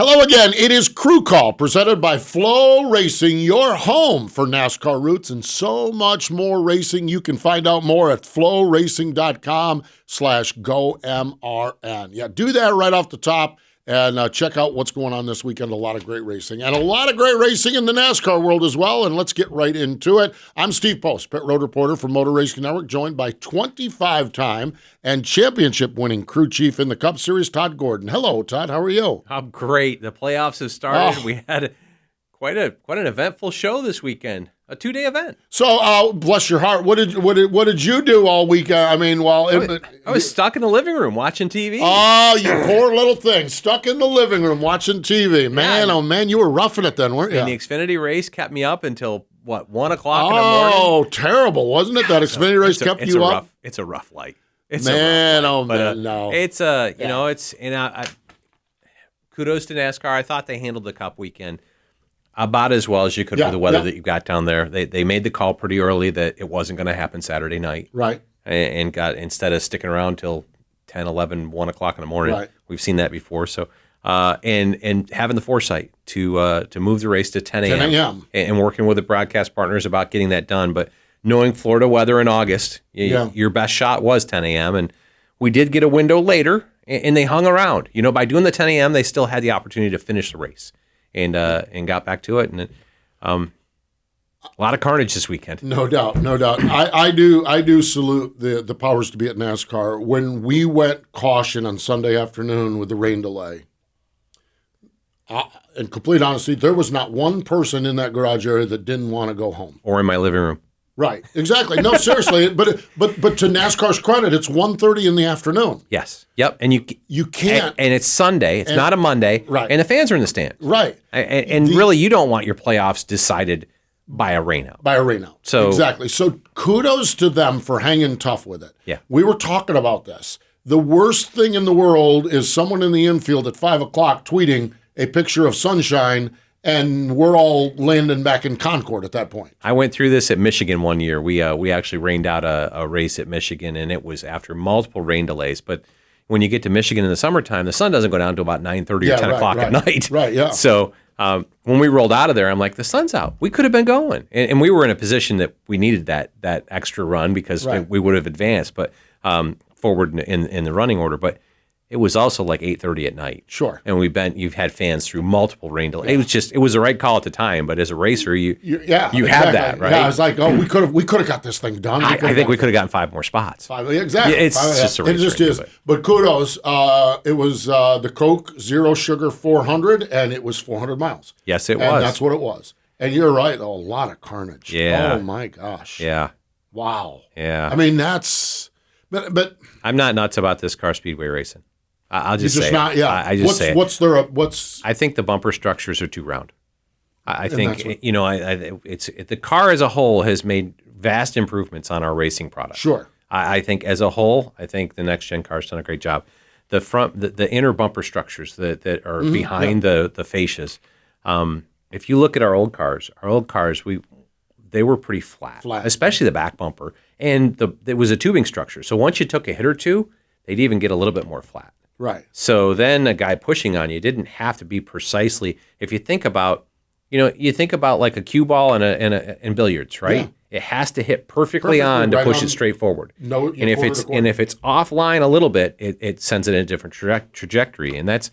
Hello again. It is Crew Call presented by Flow Racing, your home for NASCAR roots and so much more racing. You can find out more at flowracing.com/GoMRN. Yeah, do that right off the top and check out what's going on this weekend. A lot of great racing and a lot of great racing in the NASCAR world as well. And let's get right into it. I'm Steve Post, pit road reporter for Motor Racing Network, joined by 25-time and championship-winning crew chief in the Cup Series, Todd Gordon. Hello, Todd. How are you? I'm great. The playoffs have started. We had quite an eventful show this weekend. A 2-day event. So, bless your heart. What did you do all weekend? I mean, I was stuck in the living room watching TV. Oh, you poor little thing, stuck in the living room watching TV. Man, oh man, you were roughing it then, weren't you? And the Xfinity race kept me up until 1 o'clock in the morning. Oh, terrible, wasn't it? That Xfinity race kept you up. It's a rough light. No. It's kudos to NASCAR. I thought they handled the Cup weekend about as well as you could for the weather that you got down there. They made the call pretty early that it wasn't going to happen Saturday night. Right. And got, instead of sticking around till 10, 11, 1 o'clock in the morning. Right. We've seen that before. So, and having the foresight to move the race to 10 a.m. 10 a.m. And working with the broadcast partners about getting that done. But knowing Florida weather in August, your best shot was 10 a.m. And we did get a window later, and they hung around. By doing the 10 a.m., they still had the opportunity to finish the race. And got back to it, and a lot of carnage this weekend. No doubt. I do salute the powers to be at NASCAR. When we went caution on Sunday afternoon with the rain delay, in complete honesty, there was not one person in that garage area that didn't want to go home. Or in my living room. Right, exactly. No, seriously, but to NASCAR's credit, it's 1:30 in the afternoon. Yes. Yep. And you can't. And it's Sunday. It's not a Monday. Right. And the fans are in the stands. Right. And really, you don't want your playoffs decided by a rainout. So exactly. So kudos to them for hanging tough with it. Yeah. We were talking about this. The worst thing in the world is someone in the infield at 5 o'clock tweeting a picture of sunshine, and we're all landing back in Concord at that point. I went through this at Michigan one year. We actually rained out a race at Michigan, and it was after multiple rain delays. But when you get to Michigan in the summertime, the sun doesn't go down until about 9:30 or 10 o'clock at night. Right, yeah. So when we rolled out of there, I'm like, the sun's out. We could have been going. And we were in a position that we needed that extra run because we would have advanced but forward in the running order. But it was also like 8:30 at night. Sure. And you've had fans through multiple rain delays. Yeah. It was the right call at the time, but as a racer, you exactly. had that, right? Yeah, I was like, we could have got this thing done. I think we could have gotten 5 more spots. Exactly. Yeah, it's just a race. It just is. But kudos. It was the Coke Zero Sugar 400, and it was 400 miles. Yes, it and was. That's what it was. And you're right, though, a lot of carnage. Yeah. Oh, my gosh. Yeah. Wow. Yeah. I mean, that's... But I'm not nuts about this car speedway racing. I'll just say not, yeah. I just say I think the bumper structures are too round. I think the car as a whole has made vast improvements on our racing product. Sure. I think as a whole, I think the next gen car's done a great job. The front, the inner bumper structures that are behind the fascias. If you look at our old cars, they were pretty flat, especially the back bumper, and it was a tubing structure. So once you took a hit or two, they'd even get a little bit more flat. Right. So then a guy pushing on you didn't have to be precisely. If you think about, like a cue ball in billiards, right? Yeah. It has to hit perfectly on to push it straight forward. No, and if it's offline a little bit, it sends it in a different trajectory, and that's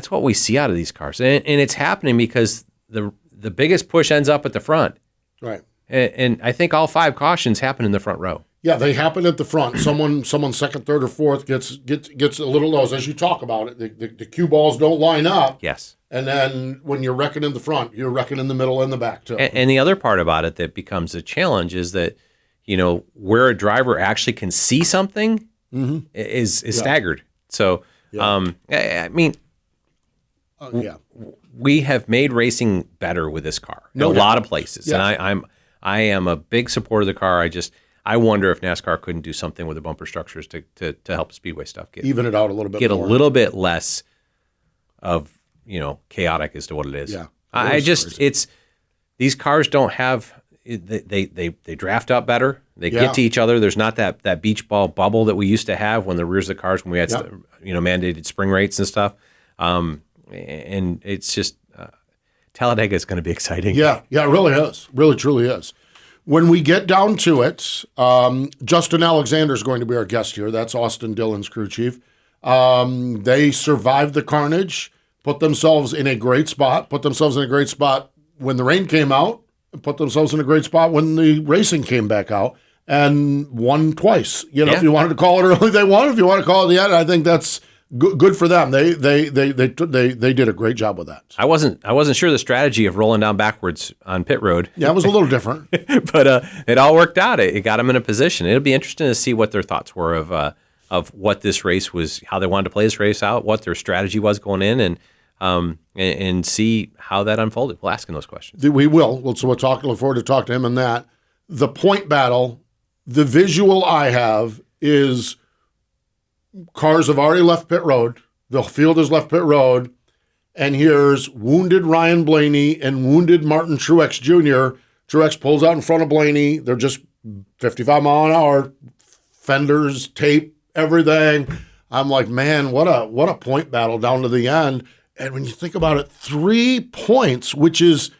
what we see out of these cars, and it's happening because the biggest push ends up at the front. Right. And I think all 5 cautions happen in the front row. Yeah, they happen at the front. Someone second, third, or fourth gets a little nose. As you talk about it, the cue balls don't line up. Yes. And then when you're wrecking in the front, you're wrecking in the middle and the back too. And the other part about it that becomes a challenge is that, where a driver actually can see something is staggered. So, we have made racing better with this car in a lot of places. Yeah. And I am a big supporter of the car. I wonder if NASCAR couldn't do something with the bumper structures to help Speedway stuff even it out a little bit, get more. A little bit less of chaotic as to what it is. Yeah, these cars don't have they draft up better. They get to each other. There's not that beach ball bubble that we used to have when the rears of the cars when we had mandated spring rates and stuff. and it's just Talladega is going to be exciting. Yeah, it really is. Really, truly is. When we get down to it, Justin Alexander is going to be our guest here. That's Austin Dillon's crew chief. They survived the carnage, put themselves in a great spot when the rain came out, and put themselves in a great spot when the racing came back out, and won twice. If you wanted to call it early, they won. If you want to call it the end, I think that's good for them. They did a great job with that. I wasn't sure the strategy of rolling down backwards on pit road. Yeah, it was a little different, but it all worked out. It got them in a position. It'll be interesting to see what their thoughts were of what this race was, how they wanted to play this race out, what their strategy was going in, and see how that unfolded. We'll ask him those questions. We will. So look forward to talk to him on that. The point battle, the visual I have is cars have already left pit road. The field has left pit road. And here's wounded Ryan Blaney and wounded Martin Truex Jr. Truex pulls out in front of Blaney. They're just 55 mile an hour, fenders, tape, everything. I'm like, man, what a point battle down to the end. And when you think about it, 3 points, which is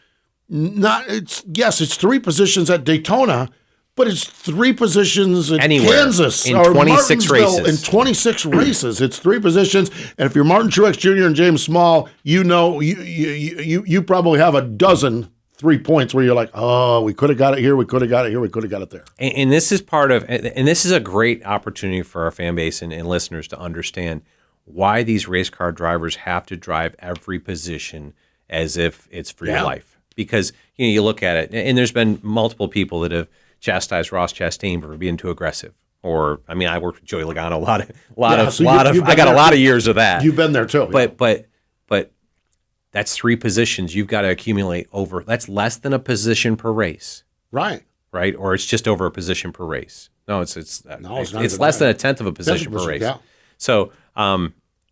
not, it's 3 positions at Daytona, but it's 3 positions in Kansas in or 26 Martinsville races. in 26 races. It's 3 positions, and if you're Martin Truex Jr. and James Small, you probably have a dozen 3 points where you're like, oh, we could have got it here, we could have got it here, we could have got it there. And this is this is a great opportunity for our fan base and listeners to understand why these race car drivers have to drive every position as if it's for your life. Because you look at it, and there's been multiple people that have chastised Ross Chastain for being too aggressive. Or, I mean, I worked with Joey Logano I got a lot of years of that. You've been there too. But that's 3 positions you've got to accumulate over. That's less than a position per race. Right. Or it's just over a position per race. No, it's less than a tenth of a position per race. Yeah. So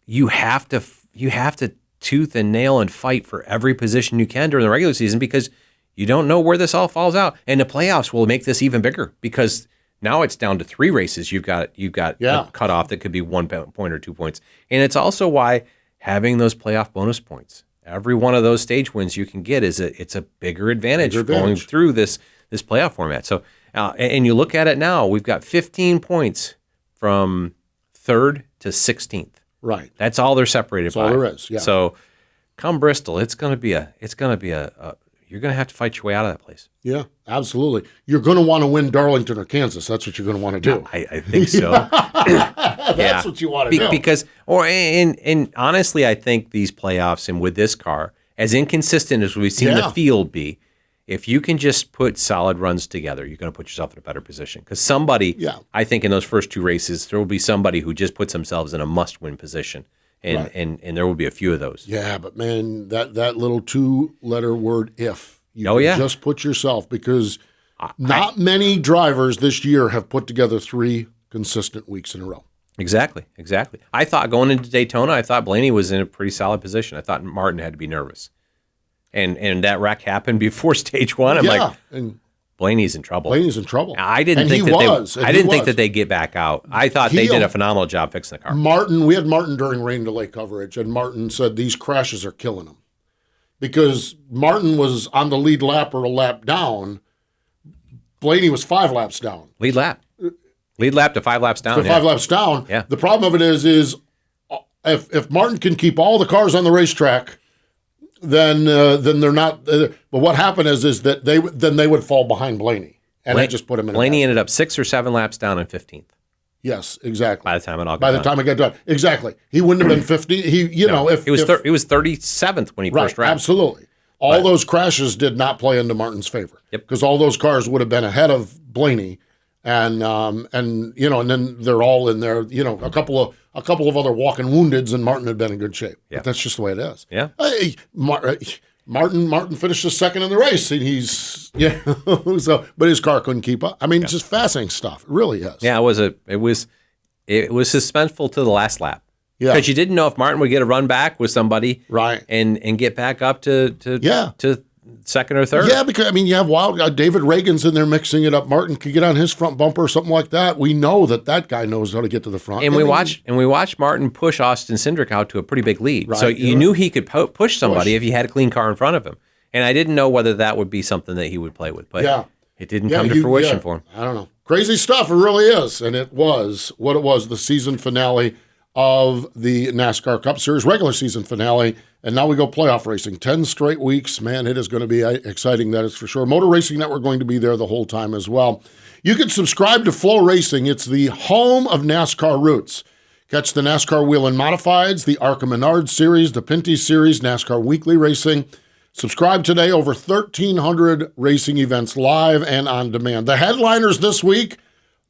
you have to tooth and nail and fight for every position you can during the regular season because you don't know where this all falls out. And the playoffs will make this even bigger because now it's down to 3 races. You've got a cutoff that could be 1 point or 2 points. And it's also why having those playoff bonus points, every one of those stage wins you can get it's a bigger advantage going through this playoff format. So and you look at it now, we've got 15 points from 3rd to 16th. Right. That's all they're separated by. That's all there is. Yeah. So come Bristol, it's going to be you're going to have to fight your way out of that place. Yeah, absolutely. You're going to want to win Darlington or Kansas. That's what you're going to want to do. I think so. That's what you want to do. Because, and honestly, I think these playoffs and with this car, as inconsistent as we've seen the field be, if you can just put solid runs together, you're going to put yourself in a better position. Because somebody, I think in those first 2 races, there will be somebody who just puts themselves in a must-win position. And there will be a few of those. Yeah, but man, that little 2-letter word if. Just put yourself, because not many drivers this year have put together 3 consistent weeks in a row. Exactly. I thought going into Daytona, I thought Blaney was in a pretty solid position. I thought Martin had to be nervous. And that wreck happened before stage 1. I'm like, Blaney's in trouble. I didn't think that they'd get back out. I thought they did a phenomenal job fixing the car. We had Martin during rain delay coverage, and Martin said these crashes are killing him. Because Martin was on the lead lap or a lap down. Blaney was 5 laps down. Lead lap to 5 laps down. 5 laps down. Yeah. The problem of it is if Martin can keep all the cars on the racetrack, then they're not. But what happened is that they would fall behind Blaney, and they just put him in. Blaney ended up 6 or 7 laps down in 15th. Yes, exactly. By the time it got done, exactly, he wouldn't have been 50. He was 37th when he first ran. Absolutely. All those crashes did not play into Martin's favor. Yep. Because all those cars would have been ahead of Blaney, and then they're all in there. A couple of other walking woundeds, and Martin had been in good shape. Yep. But that's just the way it is. Yeah. Hey, Martin finished the 2nd in the race, and he's but his car couldn't keep up. I mean, just fascinating stuff. It really is. Yeah, it was suspenseful to the last lap. Yeah. Because you didn't know if Martin would get a run back with somebody, right, and get back up to second or third. Yeah, because, I mean, you have David Reagan's in there mixing it up. Martin could get on his front bumper or something like that. We know that guy knows how to get to the front. And we watched Martin push Austin Cindric out to a pretty big lead. Right, so you knew he could push somebody if he had a clean car in front of him. And I didn't know whether that would be something that he would play with. But it didn't come to fruition for him. I don't know. Crazy stuff. It really is. And it was what it was, the season finale of the NASCAR Cup Series, regular season finale. And now we go playoff racing. 10 straight weeks. Man, it is going to be exciting, that is for sure. Motor Racing Network going to be there the whole time as well. You can subscribe to Flow Racing. It's the home of NASCAR roots. Catch the NASCAR Wheel and Modifieds, the ARCA Menard Series, the Pinty Series, NASCAR Weekly Racing. Subscribe today. Over 1,300 racing events live and on demand. The headliners this week,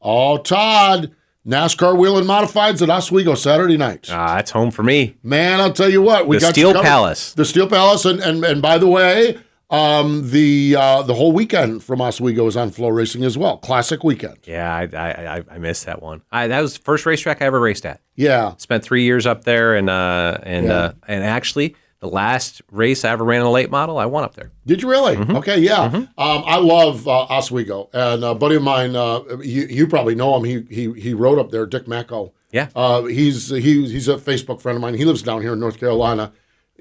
Todd, NASCAR Wheel and Modifieds at Oswego Saturday night. That's home for me. Man, I'll tell you what. We got Steel Palace. The Steel Palace. And by the way, the whole weekend from Oswego is on Flow Racing as well. Classic weekend. Yeah, I missed that one. That was the first racetrack I ever raced at. Yeah. Spent 3 years up there, and actually the last race I ever ran in a late model, I won up there. Did you really? Mm-hmm. Okay, yeah. Mm-hmm. I love Oswego, and a buddy of mine, you probably know him. He rode up there, Dick Macko. Yeah. He's a Facebook friend of mine. He lives down here in North Carolina.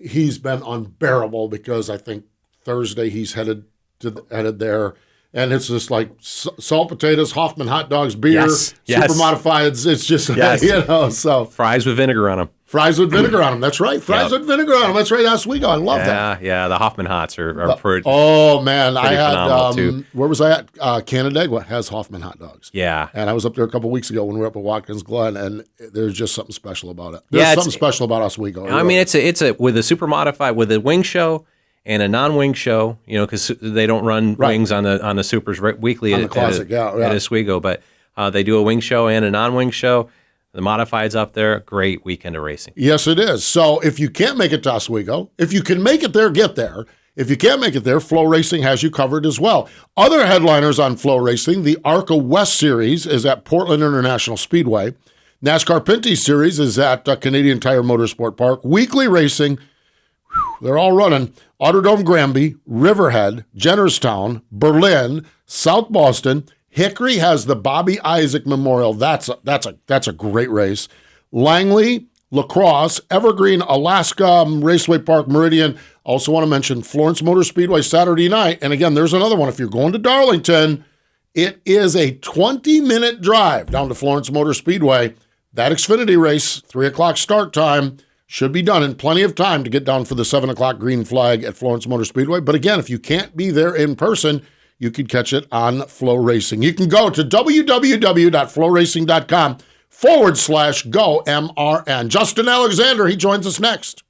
He's been unbearable because I think Thursday he's headed there. And it's just like salt potatoes, Hoffman hot dogs, beer, super modified. It's just, so. Fries with vinegar on them. Fries with vinegar on them. That's right. Fries with vinegar on them. That's right. Oswego. I love that. Yeah. The Hoffman hots are pretty. Oh, man. I had, too. Where was I at? Canandaigua has Hoffman hot dogs. Yeah. And I was up there a couple weeks ago when we were up at Watkins Glen, and there's just something special about it. There's something special about Oswego. I mean, it's a with a super modified, with a wing show and a non-wing show, because they don't run wings on the supers weekly on the classic, at Oswego, but they do a wing show and a non-wing show. The modifieds up there, great weekend of racing. Yes, it is. So if you can't make it to Oswego, if you can make it there, get there. If you can't make it there, Flow Racing has you covered as well. Other headliners on Flow Racing, the ARCA West Series is at Portland International Speedway. NASCAR Pinty Series is at Canadian Tire Motorsport Park. Weekly racing, they're all running. Autodrome Granby, Riverhead, Jennerstown, Berlin, South Boston. Hickory has the Bobby Isaac Memorial. That's a great race. Langley, La Crosse, Evergreen, Alaska, Raceway Park, Meridian. Also want to mention Florence Motor Speedway Saturday night. And again, there's another one. If you're going to Darlington, it is a 20-minute drive down to Florence Motor Speedway. That Xfinity race, 3 o'clock start time, should be done in plenty of time to get down for the 7 o'clock green flag at Florence Motor Speedway. But again, if you can't be there in person, you can catch it on Flow Racing. You can go to www.flowracing.com/GoMRN. Justin Alexander, he joins us next.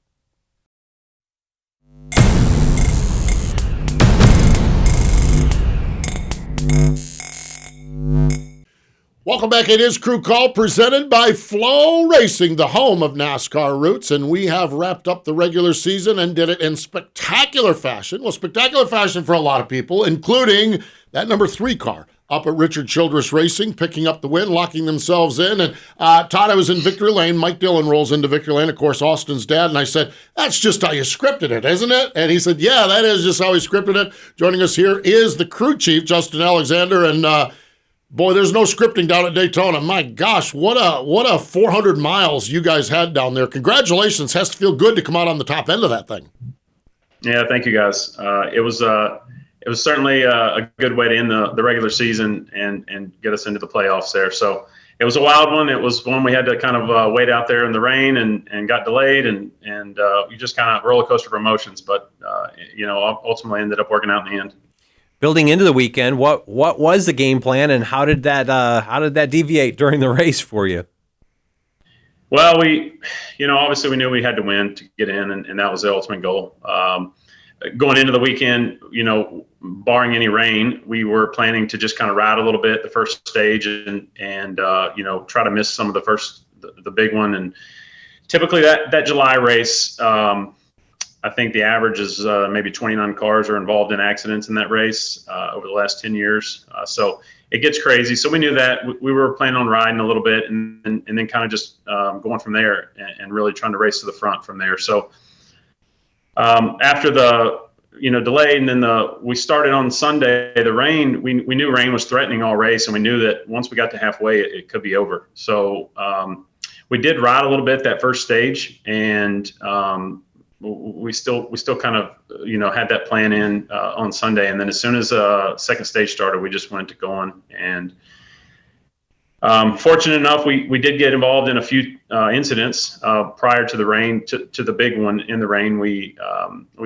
Welcome back. It is Crew Call presented by Flow Racing, the home of NASCAR roots. And we have wrapped up the regular season and did it in spectacular fashion. Well, spectacular fashion for a lot of people, including that number 3 car up at Richard Childress Racing, picking up the win, locking themselves in. And Todd, I was in Victory Lane. Mike Dillon rolls into Victory Lane, of course, Austin's dad. And I said, that's just how you scripted it, isn't it? And he said, yeah, that is just how he scripted it. Joining us here is the crew chief, Justin Alexander. And boy, there's no scripting down at Daytona. My gosh, what a 400 miles you guys had down there. Congratulations. Has to feel good to come out on the top end of that thing. Yeah, thank you, guys. It was certainly a good way to end the regular season and get us into the playoffs there. So it was a wild one. It was one we had to kind of wait out there in the rain and got delayed and you just kind of roller coaster of emotions. But ultimately ended up working out in the end. Building into the weekend, what was the game plan, and how did that deviate during the race for you? Well, obviously we knew we had to win to get in, and that was the ultimate goal. Going into the weekend, barring any rain, we were planning to just kind of ride a little bit the first stage and try to miss some of the big one. And typically that July race, I think the average is maybe 29 cars are involved in accidents in that race over the last 10 years. So it gets crazy. So we knew that we were planning on riding a little bit and then kind of just going from there and really trying to race to the front from there. So after the delayed, and then we started on Sunday. The rain, we knew rain was threatening all race, and we knew that once we got to halfway, it could be over. So we did ride a little bit that first stage, and we still kind of had that plan in on Sunday, and then as soon as second stage started, we just went to going. And fortunate enough, we did get involved in a few incidents prior to the rain, to the big one in the rain. We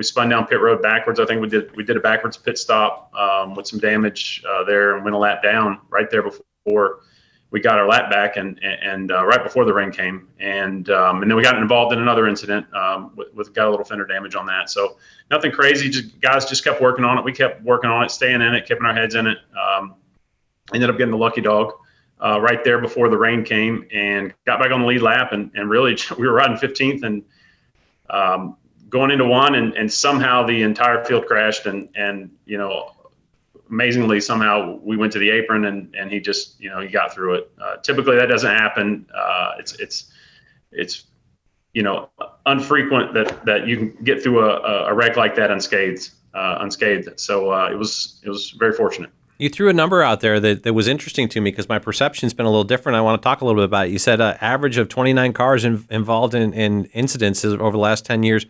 spun down pit road backwards. I think we did a backwards pit stop with some damage there, and went a lap down right there before we got our lap back, and right before the rain came, and then we got involved in another incident with got a little fender damage on that. So nothing crazy. Guys just kept working on it. We kept working on it, staying in it, keeping our heads in it. Ended up getting the lucky dog right there before the rain came, and got back on the lead lap, and really we were riding 15th and going into one, and somehow the entire field crashed, and amazingly somehow we went to the apron, and he just he got through it. Typically that doesn't happen. It's unfrequent that you can get through a wreck like that unscathed. So it was very fortunate. You threw a number out there that was interesting to me, because my perception's been a little different. I want to talk a little bit about it. You said average of 29 cars involved in incidents over the last 10 years.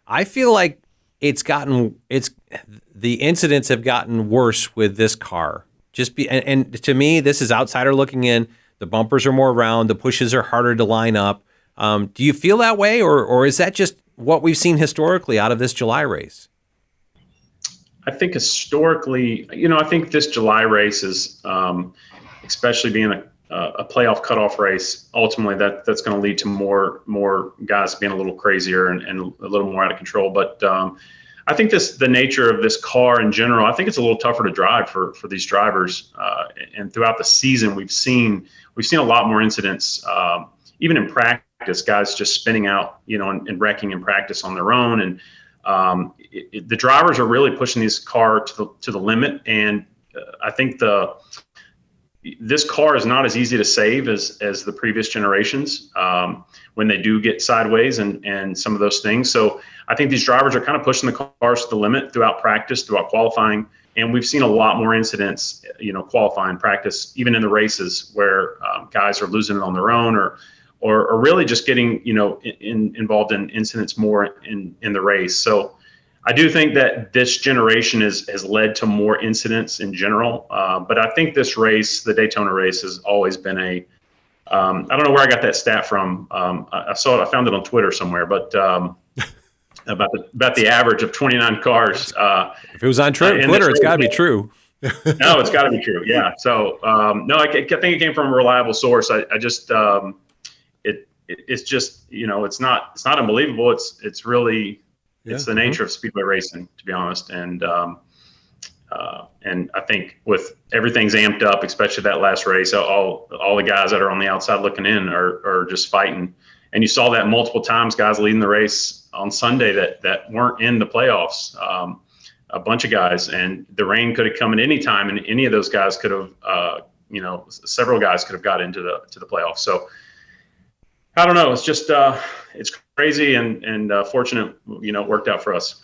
I feel like the incidents have gotten worse with this car. And to me, this is outsider looking in. The bumpers are more round. The pushes are harder to line up. Do you feel that way, or is that just what we've seen historically out of this July race? I think historically, I think this July race is, especially being a playoff cutoff race, ultimately that's going to lead to more guys being a little crazier and a little more out of control. But I think the nature of this car in general, I think it's a little tougher to drive for these drivers. And throughout the season, we've seen a lot more incidents, even in practice, guys just spinning out, and wrecking in practice on their own. And the drivers are really pushing this car to the limit, and I think this car is not as easy to save as the previous generations when they do get sideways and some of those things. So I think these drivers are kind of pushing the cars to the limit throughout practice, throughout qualifying, and we've seen a lot more incidents, qualifying, practice, even in the races where guys are losing it on their own or really just getting, involved in incidents more in the race. So I do think that this generation has led to more incidents in general. But I think this race, the Daytona race, has always been I don't know where I got that stat from. I found it on Twitter somewhere, but about the average of 29 cars. If it was on Twitter, it's got to be true. No, it's got to be true. Yeah. So no, I think it came from a reliable source. I just it's just it's not unbelievable. It's really it's the nature of speedway racing, to be honest. And I think with everything's amped up, especially that last race, all the guys that are on the outside looking in are just fighting. And you saw that multiple times, guys leading the race on Sunday that weren't in the playoffs. A bunch of guys, and the rain could have come at any time, and any of those guys could have, several guys could have got into the playoffs. So I don't know. It's just it's crazy and fortunate, it worked out for us.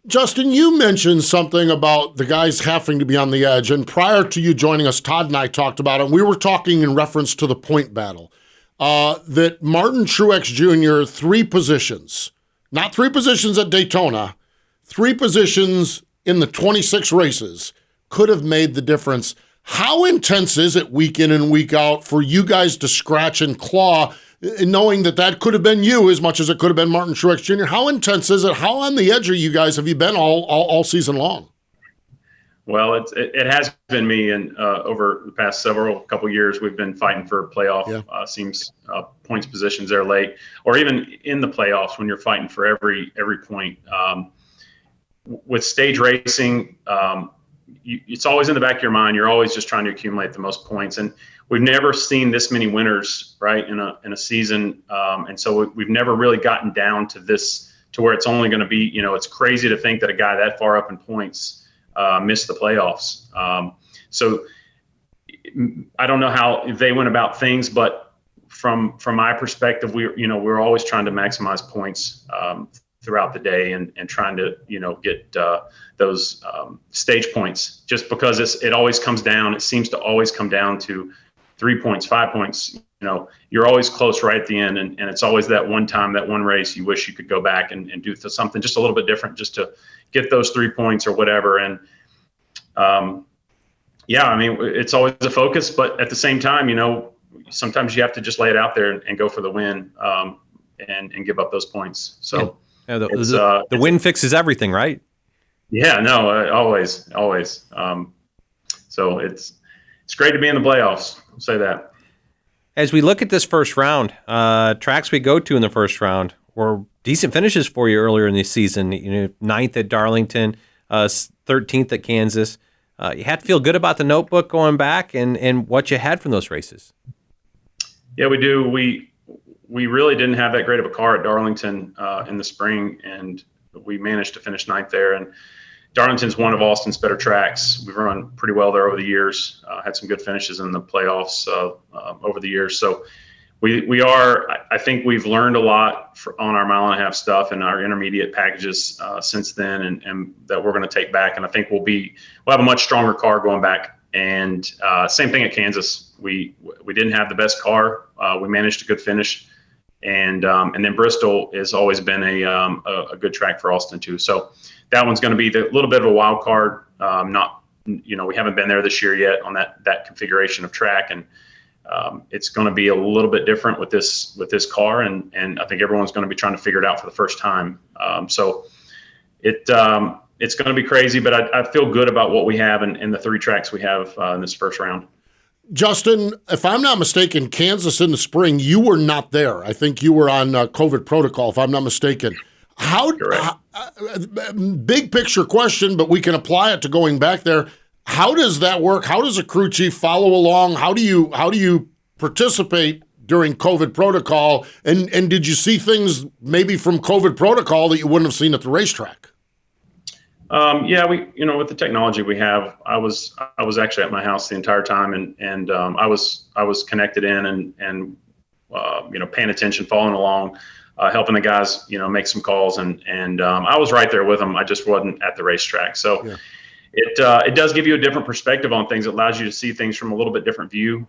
Justin, you mentioned something about the guys having to be on the edge, and prior to you joining us, Todd and I talked about it. We were talking in reference to the point battle, that Martin Truex Jr., 3 positions, not 3 positions at Daytona, 3 positions in the 26 races could have made the difference. How intense is it week in and week out for you guys to scratch and claw, knowing that could have been you as much as it could have been Martin Truex Jr.? How intense is it? How on the edge are you guys? Have you been all season long? Well, it has been me, and over the past couple years, we've been fighting for playoff points positions there late, or even in the playoffs when you're fighting for every point. With stage racing, it's always in the back of your mind. You're always just trying to accumulate the most points, and we've never seen this many winners, right, in a season, and so we've never really gotten down to this, to where it's only going to be, it's crazy to think that a guy that far up in points missed the playoffs. So I don't know how they went about things, but from my perspective, we're always trying to maximize points throughout the day and trying to, get those stage points, just because it always comes down. It seems to always come down to 3 points, 5 points. You're always close right at the end. And it's always that one time, that one race, you wish you could go back and do something just a little bit different, just to get those 3 points or whatever. And it's always a focus, but at the same time, sometimes you have to just lay it out there and go for the win, and give up those points. So the win fixes everything, right? Yeah, no, always. So it's great to be in the playoffs. I'll say that. As we look at this first round, tracks we go to in the first round were decent finishes for you earlier in the season. 9th at Darlington, 13th at Kansas. You had to feel good about the notebook going back and what you had from those races. Yeah, we do. We really didn't have that great of a car at Darlington in the spring, and we managed to finish 9th there. And Darlington's one of Austin's better tracks. We've run pretty well there over the years, had some good finishes in the playoffs over the years. So I think we've learned a lot on our mile-and-a-half stuff and our intermediate packages since then, and that we're going to take back. And I think we'll have a much stronger car going back. And same thing at Kansas. We didn't have the best car. We managed a good finish. And then Bristol has always been a good track for Austin too. So that one's going to be the little bit of a wild card. We haven't been there this year yet on that configuration of track, and it's going to be a little bit different with this car, and I think everyone's going to be trying to figure it out for the first time. So it's going to be crazy, but I feel good about what we have in the 3 tracks we have in this first round. Justin, if I'm not mistaken, Kansas in the spring, you were not there. I think you were on COVID protocol, if I'm not mistaken. Big picture question, but we can apply it to going back there. How does that work? How does a crew chief follow along? How do you participate during COVID protocol? And did you see things maybe from COVID protocol that you wouldn't have seen at the racetrack? With the technology we have, I was actually at my house the entire time, and I was connected in and paying attention, following along, helping the guys, make some calls, and I was right there with them. I just wasn't at the racetrack. So yeah. It does give you a different perspective on things. It allows you to see things from a little bit different view,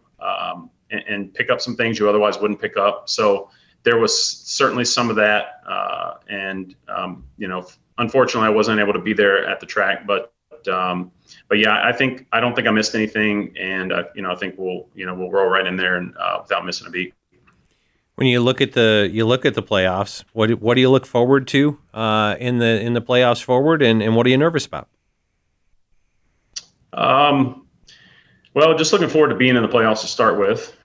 and pick up some things you otherwise wouldn't pick up. So there was certainly some of that, unfortunately, I wasn't able to be there at the track, but yeah, I don't think I missed anything, and I think we'll roll right in there and without missing a beat. When you look at the playoffs, what do you look forward to in the playoffs forward, and what are you nervous about? Well, just looking forward to being in the playoffs to start with,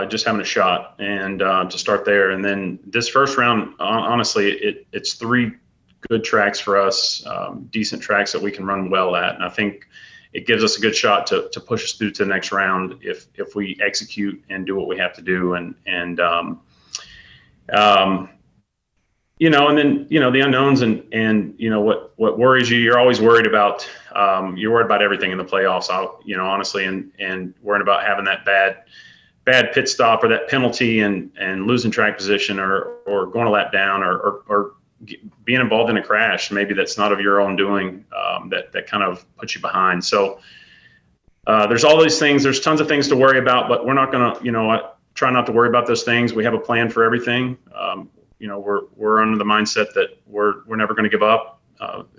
just having a shot and to start there, and then this first round, honestly, it's 3 good tracks for us, decent tracks that we can run well at. And I think it gives us a good shot to push us through to the next round if we execute and do what we have to do. And then, the unknowns and what worries you, you're always worried about, you're worried about everything in the playoffs, honestly, and worried about having that bad pit stop or that penalty and losing track position or going a lap down or being involved in a crash, maybe that's not of your own doing, that kind of puts you behind. So there's all these things. There's tons of things to worry about, but we're not going to, try not to worry about those things. We have a plan for everything. We're under the mindset that we're never going to give up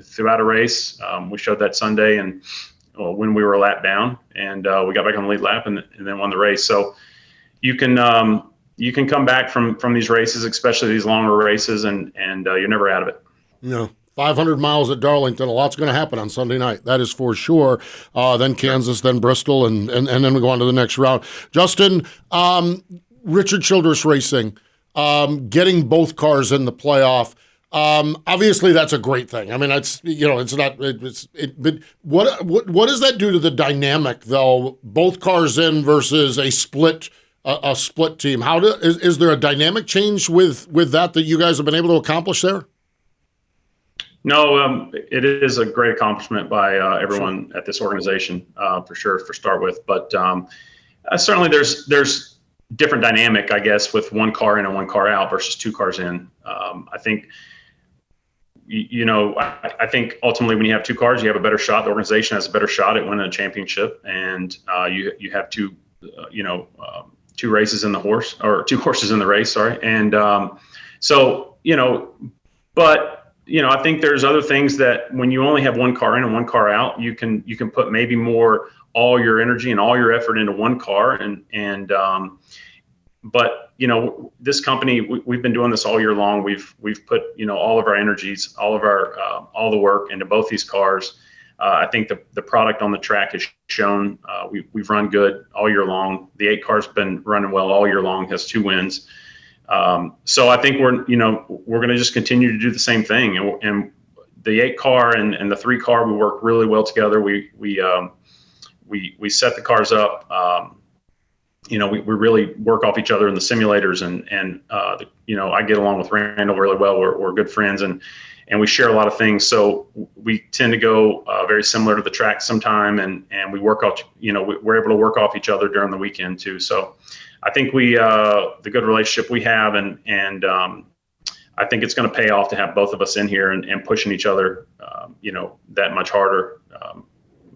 throughout a race. We showed that Sunday, and when we were a lap down, and we got back on the lead lap and then won the race. So you can come back from these races, especially these longer races, and you're never out of it. 500 miles at Darlington, a lot's going to happen on Sunday night. That is for sure. Then Kansas, then Bristol, and then we go on to the next round. Justin, Richard Childress Racing, getting both cars in the playoff. Obviously, that's a great thing. I mean, but what does that do to the dynamic, though? Both cars in versus a split team. Is there a dynamic change with that you guys have been able to accomplish there? No, it is a great accomplishment by everyone at this organization, for sure, for start with. But certainly there's different dynamic, I guess, with one car in and one car out versus 2 cars in. I think I think ultimately when you have two cars, you have a better shot. The organization has a better shot at winning a championship, and you have two races in the horse, or two horses in the race. Sorry, and but I think there's other things that when you only have one car in and one car out, you can put maybe more all your energy and all your effort into one car, but this company, we've been doing this all year long. We've put all of our energies, all the work into both these cars. I think the product on the track has shown. We've run good all year long. The 8 car's been running well all year long. Has 2 wins. So I think we're going to just continue to do the same thing. And the 8 car and the 3 car, we work really well together. We set the cars up. We really work off each other in the simulators, and I get along with Randall really well. We're good friends, and we share a lot of things. So we tend to go very similar to the track sometime, and we work off. We're able to work off each other during the weekend too. So I think the good relationship we have, and I think it's going to pay off to have both of us in here and pushing each other, that much harder,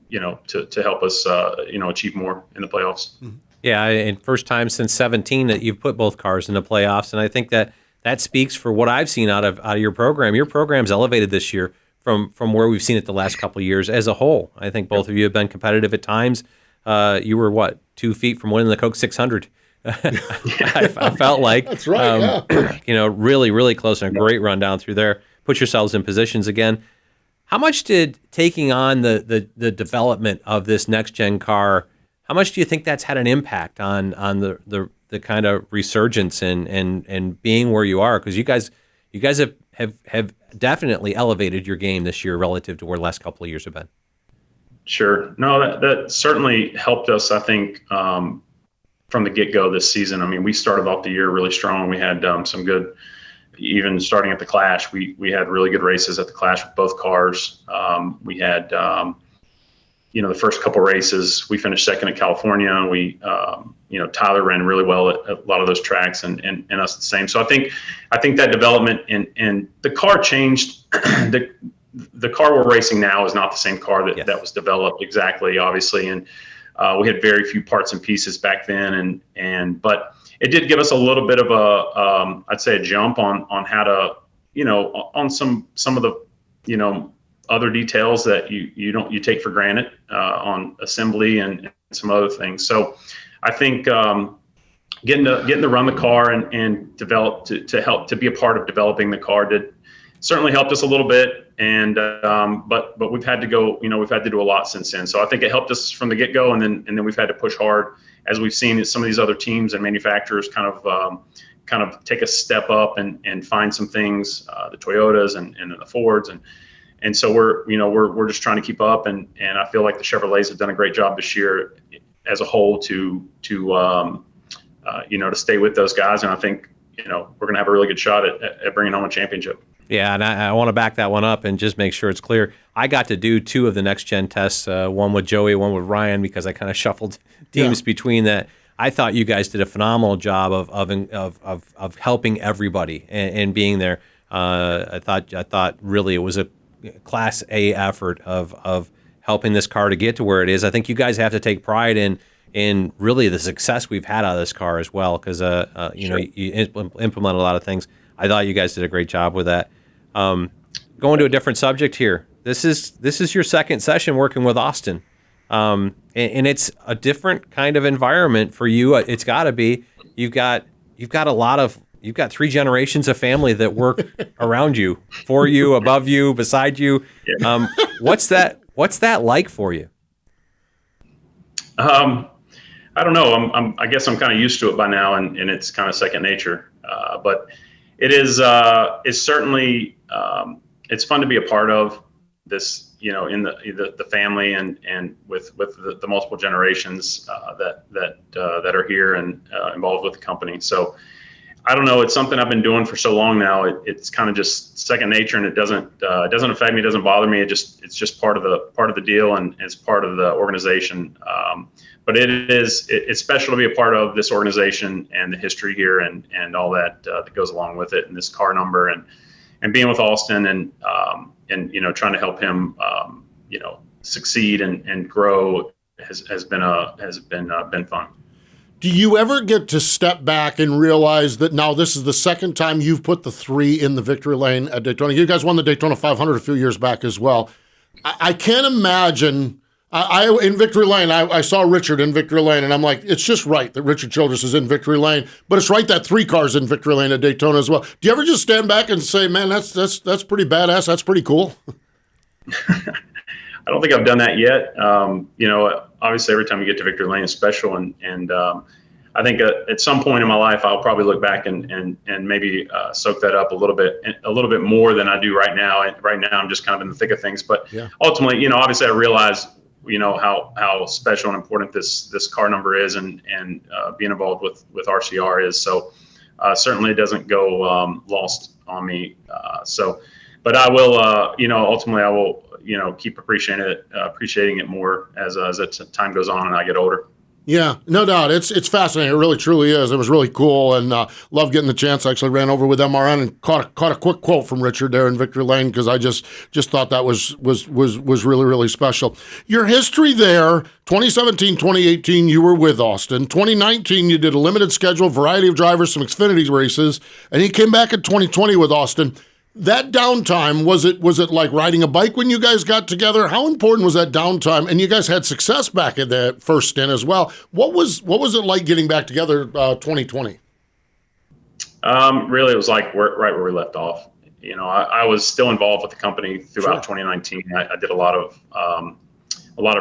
to help us, achieve more in the playoffs. Mm-hmm. Yeah, and first time since 2017 that you've put both cars in the playoffs, and I think that speaks for what I've seen out of your program. Your program's elevated this year from where we've seen it the last couple of years as a whole. I think both of you have been competitive at times. You were 2 feet from winning the Coke 600. I felt like that's right. Really, really close, and a great run down through there. Put yourselves in positions again. How much did taking on the development of this next gen car? How much do you think that's had an impact on the kind of resurgence and being where you are? Because you guys have definitely elevated your game this year relative to where the last couple of years have been. Sure. No, that certainly helped us, I think, from the get-go this season. I mean, we started off the year really strong. We had some good, even starting at the Clash, we had really good races at the Clash with both cars. We had the first couple races, we finished second at California. We, Tyler ran really well at a lot of those tracks, and us the same. So I think that development and the car changed. The car we're racing now is not the same car that was developed exactly, obviously, and we had very few parts and pieces back then, but it did give us a little bit of I'd say a jump on how to, on some of the, other details that you take for granted on assembly and some other things. So I think getting to run the car and develop to help to be a part of developing the car certainly helped us a little bit. And but we've had to go, we've had to do a lot since then. So I think it helped us from the get-go, and then we've had to push hard as we've seen some of these other teams and manufacturers kind of take a step up and find some things, the Toyotas and the Fords and so we're just trying to keep up, and I feel like the Chevrolets have done a great job this year as a whole to stay with those guys, and I think we're going to have a really good shot at bringing home a championship. Yeah, and I want to back that one up and just make sure it's clear. I got to do 2 of the next gen tests, one with Joey, one with Ryan, because I kind of shuffled teams between that. I thought you guys did a phenomenal job of helping everybody and being there. I thought really it was a Class A effort of helping this car to get to where it is. I think you guys have to take pride in really the success we've had out of this car as well, because you implement a lot of things. I thought you guys did a great job with that. Going to a different subject here. This is your second session working with Austin, and it's a different kind of environment for you. It's got to be. You've got 3 generations of family that work around you, for you, above you, beside you. What's that like for you? I don't know. I guess I'm kind of used to it by now, and it's kind of second nature. But it is. It's certainly. It's fun to be a part of this. In the family and with the multiple generations that are here and involved with the company. So. I don't know. It's something I've been doing for so long now. It's kind of just second nature, and it doesn't affect me. It doesn't bother me. It's just part of the deal, and it's part of the organization. But it's special to be a part of this organization and the history here and all that goes along with it, and this car number and being with Austin and trying to help him succeed and grow has been fun. Do you ever get to step back and realize that now this is the second time you've put the 3 in the victory lane at Daytona? You guys won the Daytona 500 a few years back as well. I can't imagine. In victory lane, I saw Richard in victory lane, and I'm like, it's just right that Richard Childress is in victory lane, but it's right that 3 cars in victory lane at Daytona as well. Do you ever just stand back and say, man, that's pretty badass, that's pretty cool? I don't think I've done that yet. Obviously every time you get to victory lane is special, and I think at some point in my life I'll probably look back and maybe soak that up a little bit more than I do right now. And right now I'm just kind of in the thick of things, but ultimately, obviously I realize how special and important this car number is, and being involved with RCR is. So certainly it doesn't go lost on me. But I will, ultimately I will, keep appreciating it more as time goes on and I get older. Yeah, no doubt. It's fascinating. It really, truly is. It was really cool, and love getting the chance. I actually ran over with MRN and caught a quick quote from Richard there in victory lane, because I just thought that was really, really special. Your history there, 2017, 2018, you were with Austin. 2019, you did a limited schedule, variety of drivers, some Xfinity races, and he came back in 2020 with Austin. That downtime, was it like riding a bike when you guys got together? How important was that downtime? And you guys had success back in the first stint as well. What was it like getting back together 2020? Really, it was like right where we left off. I was still involved with the company throughout 2019. I did a lot of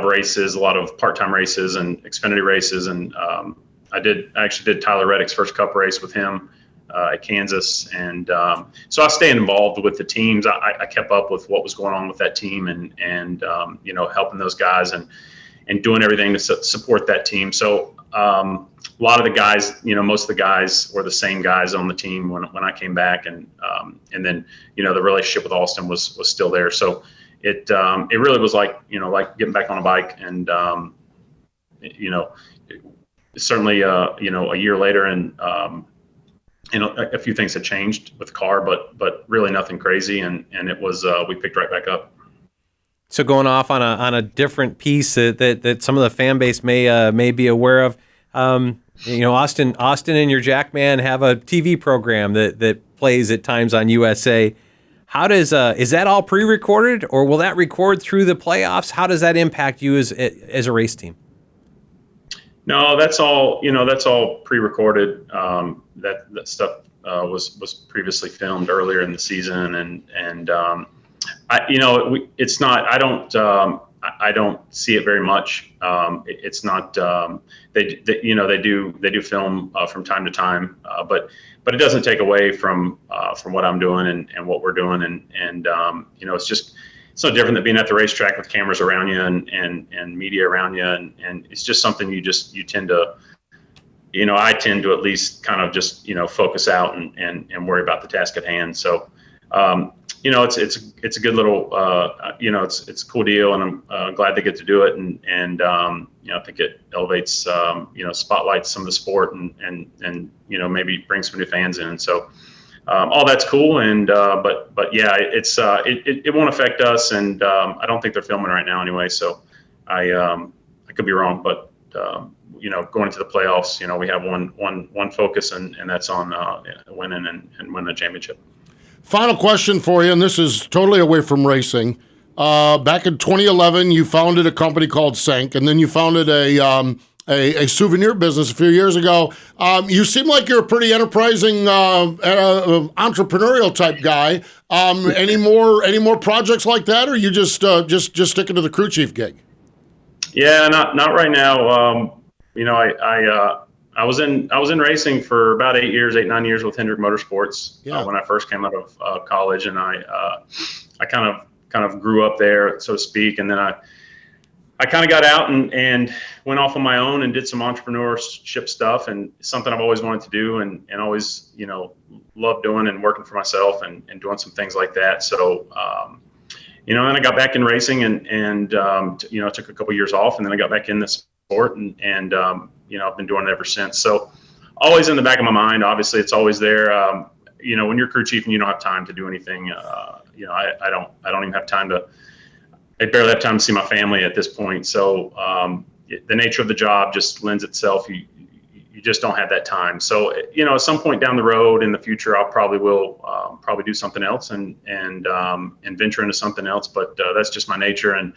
races, a lot of part-time races and Xfinity races, and I actually did Tyler Reddick's first Cup race with him at Kansas, and so I stayed involved with the teams. I kept up with what was going on with that team, and helping those guys and doing everything to support that team. So a lot of the guys, most of the guys were the same guys on the team when I came back, and then the relationship with Austin was still there. So it really was like getting back on a bike, and certainly a year later, and a few things had changed with the car, but really nothing crazy, and it was we picked right back up. So going off on a different piece that some of the fan base may be aware of, Austin and your Jackman have a TV program that plays at times on USA. How does is that all pre-recorded, or will that record through the playoffs? How does that impact you as a race team? No, that's all pre-recorded. That stuff was previously filmed earlier in the season, and it's not. I don't see it very much. It's not. They do film from time to time, but it doesn't take away from what I'm doing and what we're doing, and it's no different than being at the racetrack with cameras around you and media around you, and it's just something you tend to, I tend to at least kind of just focus out and worry about the task at hand. So it's a good little it's a cool deal, and I'm glad they get to do it, and I think it elevates spotlights some of the sport, and maybe bring some new fans in. So all that's cool, and but yeah, it won't affect us, and I don't think they're filming right now anyway. So I could be wrong, but going into the playoffs, we have one focus, and that's on winning and winning the championship. Final question for you, and this is totally away from racing. Back in 2011, you founded a company called Senk, and then you founded a souvenir business a few years ago. You seem like you're a pretty enterprising, entrepreneurial type guy. Any more projects like that, or you just sticking to the crew chief gig? Yeah, not right now. I was in racing for about 8, 9 years with Hendrick Motorsports when I first came out of college, and I kind of grew up there, so to speak, and then I kind of got out and went off on my own and did some entrepreneurship stuff, and something I've always wanted to do and always, loved doing and working for myself and doing some things like that. So, then I got back in racing and took a couple years off, and then I got back in the sport and I've been doing it ever since. So always in the back of my mind, obviously it's always there. when you're crew chief and you don't have time to do anything, I don't even have time I barely have time to see my family at this point. So the nature of the job just lends itself. You just don't have that time. So, at some point down the road in the future, I'll probably do something else and venture into something else. But that's just my nature. And,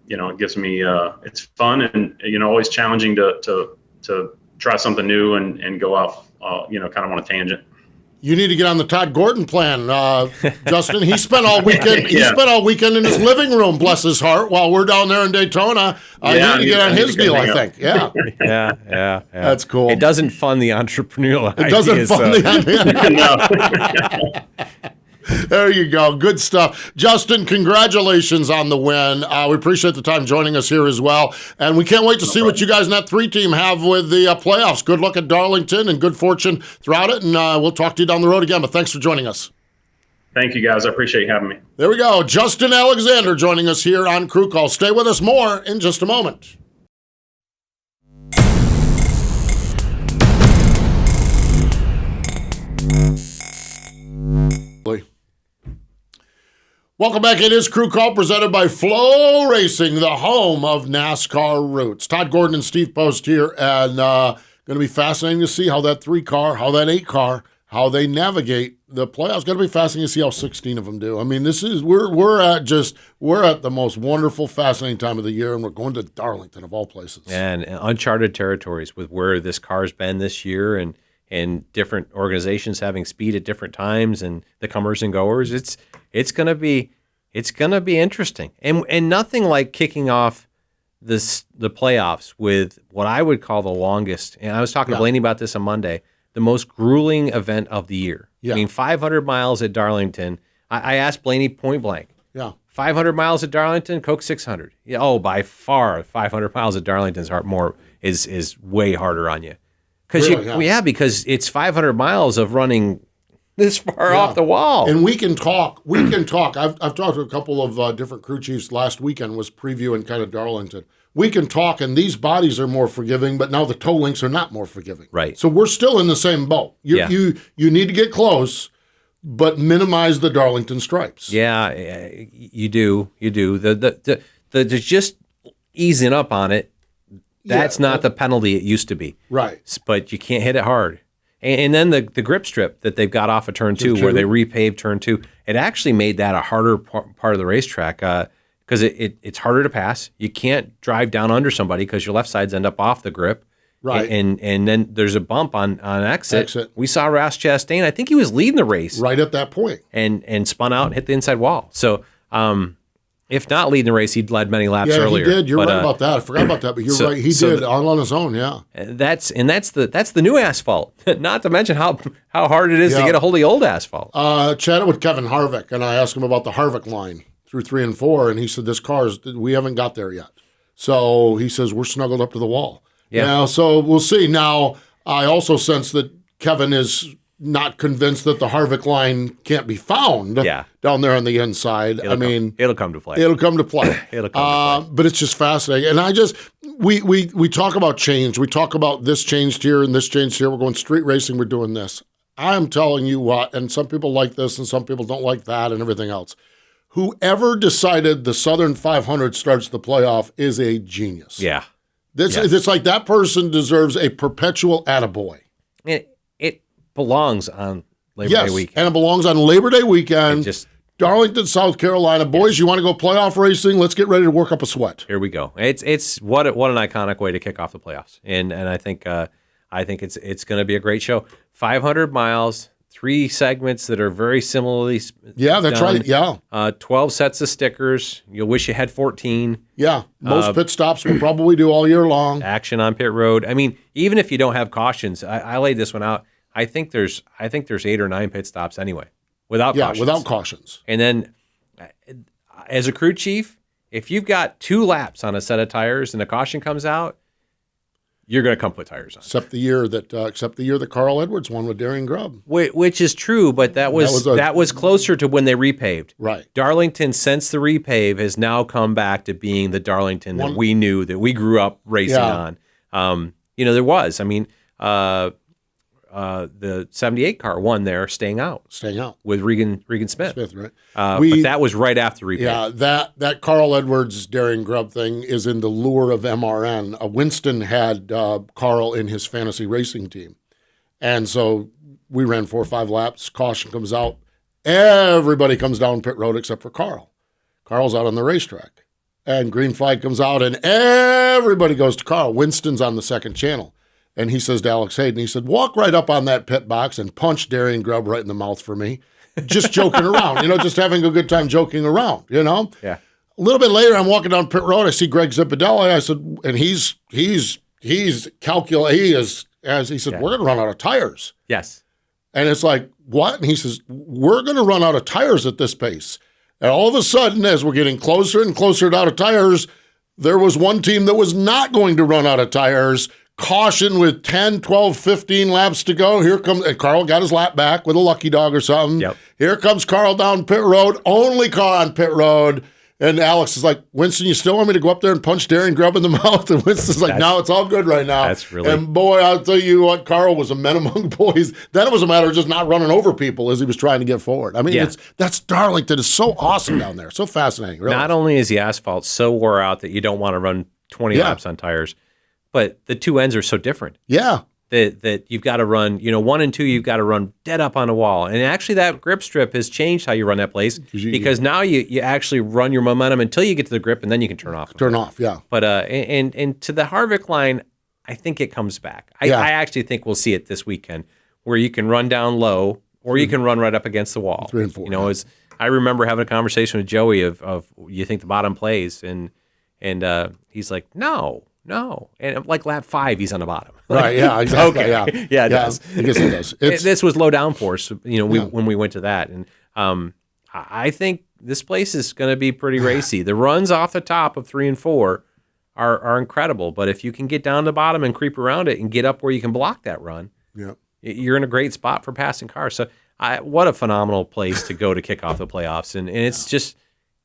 it gives me, it's fun and, always challenging to try something new and go off, kind of on a tangent. You need to get on the Todd Gordon plan, Justin. He spent all weekend. He Yeah. spent all weekend in his living room, bless his heart, while we're down there in Daytona. You need to get on his deal, I think. Yeah, Yeah. That's cool. It doesn't fund the entrepreneurial it doesn't ideas, fund so- the No. There you go. Good stuff. Justin, congratulations on the win. We appreciate the time joining us here as well. And we can't wait to see what you guys in that 3 team have with the playoffs. Good luck at Darlington and good fortune throughout it. And we'll talk to you down the road again. But thanks for joining us. Thank you, guys. I appreciate you having me. There we go. Justin Alexander joining us here on Crew Call. Stay with us more in just a moment. Welcome back. It is Crew Call presented by Flow Racing, the home of NASCAR roots. Todd Gordon and Steve Post here, and going to be fascinating to see how that 3 car, how that 8 car, how they navigate the playoffs. Going to be fascinating to see how 16 of them do. I mean, this is we're at the most wonderful, fascinating time of the year, and we're going to Darlington of all places. And uncharted territories with where this car's been this year, and different organizations having speed at different times, and the comers and goers. It's gonna be interesting, and nothing like kicking off the playoffs with what I would call the longest. And I was talking to Blaney about this on Monday. The most grueling event of the year. Yeah. I mean, 500 miles at Darlington. I asked Blaney point blank. Yeah. 500 miles at Darlington, Coke 600. Yeah, by far, 500 miles at Darlington is way harder on you. Really? Because it's 500 miles of running this far off the wall. And we can talk. I've talked to a couple of different crew chiefs last weekend, was previewing kind of Darlington. We can talk, and these bodies are more forgiving, but now the toe links are not more forgiving. Right. So we're still in the same boat. You need to get close, but minimize the Darlington stripes. Yeah, you do. The just easing up on it. That's not the penalty it used to be. Right. But you can't hit it hard. And then the grip strip that they've got off of turn 2, where they repaved turn 2, it actually made that a harder part of the racetrack because it's harder to pass. You can't drive down under somebody because your left sides end up off the grip. Right. And then there's a bump on exit. We saw Ross Chastain. I think he was leading the race. Right at that point. And spun out and hit the inside wall. So if not leading the race, he'd led many laps Yeah, earlier. he did. You're right about that. I forgot about that, but you're right. He did all on his own. Yeah. That's the new asphalt. Not to mention how hard it is to get a hold of the old asphalt. Chatted with Kevin Harvick, and I asked him about the Harvick line through 3 and 4, and he said we haven't got there yet. So he says we're snuggled up to the wall. Yeah. Now, so we'll see. Now, I also sense that Kevin is not convinced that the Harvick line can't be found down there on the inside. It'll come to play. It'll come to play. But it's just fascinating. And we talk about change. We talk about this changed here and this changed here. We're going street racing. We're doing this. I am telling you what, and some people like this and some people don't like that and everything else. Whoever decided the Southern 500 starts the playoff is a genius. Yeah. It's like that person deserves a perpetual attaboy. It belongs on Labor Day weekend. And it belongs on Labor Day weekend. Darlington, South Carolina. Boys, you want to go playoff racing? Let's get ready to work up a sweat. Here we go. It's what an iconic way to kick off the playoffs. And I think it's going to be a great show. 500 miles, 3 segments that are very similarly that's done. right. Yeah. 12 sets of stickers. You'll wish you had 14. Yeah. Most pit stops we'll probably do all year long. Action on pit road. I mean, even if you don't have cautions, I laid this one out. I think there's 8 or 9 pit stops anyway, without cautions. Yeah, without cautions. And then, as a crew chief, if you've got 2 laps on a set of tires and a caution comes out, you're going to come put tires on. Except the year that Carl Edwards won with Darian Grubb. Which is true, but that was closer to when they repaved. Right. Darlington, since the repave, has now come back to being the Darlington that we knew, that we grew up racing on. There was. I mean, the 78 car won there, staying out with Regan Smith. Right? But that was right after repaint. Yeah, that Carl Edwards Darian Grubb thing is in the lure of MRN. Winston had Carl in his fantasy racing team, and so we ran 4 or 5 laps. Caution comes out. Everybody comes down pit road except for Carl. Carl's out on the racetrack. And green flag comes out, and everybody goes to Carl. Winston's on the second channel. And he says to Alex Hayden, he said, walk right up on that pit box and punch Darian Grubb right in the mouth for me. Just joking around, just having a good time joking around, Yeah. A little bit later, I'm walking down pit road. I see Greg Zipadelli. I said, and he's calculating. He said, we're going to run out of tires. Yes. And it's like, what? And he says, we're going to run out of tires at this pace. And all of a sudden, as we're getting closer and closer to out of tires, there was one team that was not going to run out of tires. Caution with 10, 12, 15 laps to go. Here comes, and Carl got his lap back with a lucky dog or something. Yep. Here comes Carl down pit road, only car on pit road. And Alex is like, Winston, you still want me to go up there and punch Darian Grubb in the mouth? And Winston's like, no, it's all good right now. That's really... And boy, I'll tell you what, Carl was a man among boys. Then it was a matter of just not running over people as he was trying to get forward. I mean, that's Darlington is so awesome down there. So fascinating, really. Not only is the asphalt so wore out that you don't want to run 20 laps on tires, but the two ends are so different. Yeah. That you've got to run, 1 and 2, you've got to run dead up on a wall. And actually that grip strip has changed how you run that place because now you actually run your momentum until you get to the grip and then you can turn off. Yeah. But and to the Harvick line, I think it comes back. I actually think we'll see it this weekend where you can run down low or you can run right up against the wall. 3 and 4. As I remember having a conversation with Joey of you think the bottom plays and he's like, no. And like lap 5, he's on the bottom. Right, yeah, exactly. Okay. Yeah, yeah, it does. I guess it does. This was low downforce, when we went to that. And I think this place is going to be pretty racy. The runs off the top of 3 and 4 are incredible. But if you can get down to the bottom and creep around it and get up where you can block that run, you're in a great spot for passing cars. So what a phenomenal place to go to kick off the playoffs. And it's just...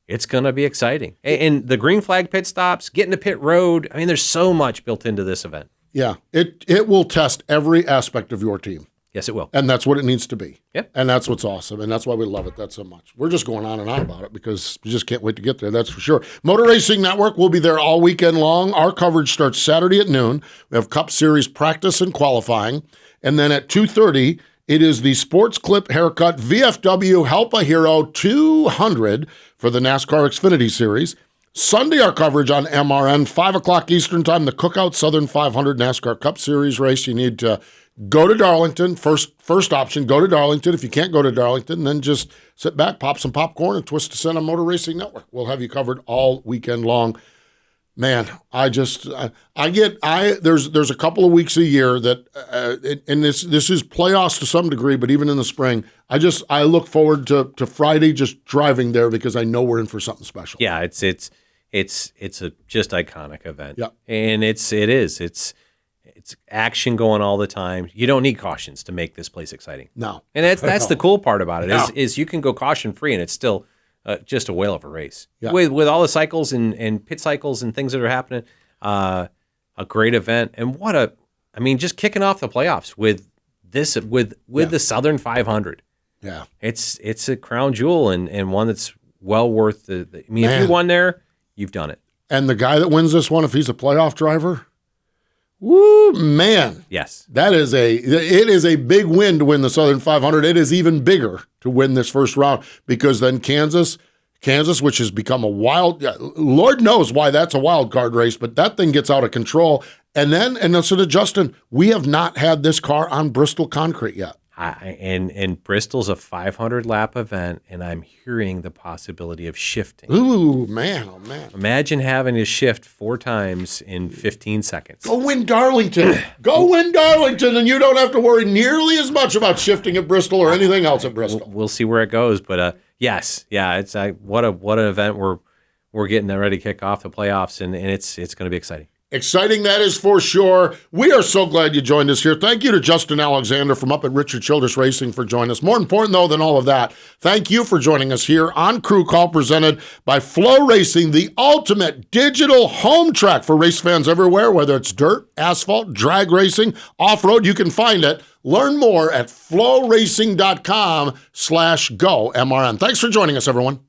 It's going to be exciting. And the green flag pit stops, getting to pit road. I mean, there's so much built into this event. Yeah, it will test every aspect of your team. Yes, it will. And that's what it needs to be. Yep. And that's what's awesome. And that's why we love it that so much. We're just going on and on about it because we just can't wait to get there. That's for sure. Motor Racing Network will be there all weekend long. Our coverage starts Saturday at noon. We have Cup Series practice and qualifying. And then at 2:30, it is the Sports Clip Haircut VFW Help a Hero 200 for the NASCAR Xfinity Series. Sunday, our coverage on MRN, 5 o'clock Eastern Time, the Cookout Southern 500 NASCAR Cup Series race. You need to go to Darlington. First option, go to Darlington. If you can't go to Darlington, then just sit back, pop some popcorn, and twist to send on Motor Racing Network. We'll have you covered all weekend long. Man, there's a couple of weeks a year that, and this is playoffs to some degree, but even in the spring, I look forward to Friday just driving there because I know we're in for something special. Yeah, it's a just iconic event. Yeah, and it's action going all the time. You don't need cautions to make this place exciting. No, and that's the cool part about it is you can go caution free and it's still. Just a whale of a race with all the cycles and pit cycles and things that are happening. A great event and just kicking off the playoffs with this with the Southern 500. Yeah, it's a crown jewel and one that's well worth the. If you won there, you've done it. And the guy that wins this one, if he's a playoff driver, woo, man. Yes, it is a big win to win the Southern 500. It is even bigger to win this first round because then Kansas, which has become a wild, Lord knows why that's a wild card race, but that thing gets out of control. And so to Justin, we have not had this car on Bristol concrete yet. And Bristol's a 500 lap event, and I'm hearing the possibility of shifting. Ooh, man, oh man! Imagine having to shift 4 times in 15 seconds. Go win Darlington, and you don't have to worry nearly as much about shifting at Bristol or anything else at Bristol. We'll see where it goes, but it's what an event we're getting ready to kick off the playoffs, and it's going to be exciting. Exciting, that is for sure. We are so glad you joined us here. Thank you to Justin Alexander from up at Richard Childress Racing for joining us. More important, though, than all of that, thank you for joining us here on Crew Call, presented by Flow Racing, the ultimate digital home track for race fans everywhere, whether it's dirt, asphalt, drag racing, off-road, you can find it. Learn more at flowracing.com/GoMRN. Thanks for joining us, everyone.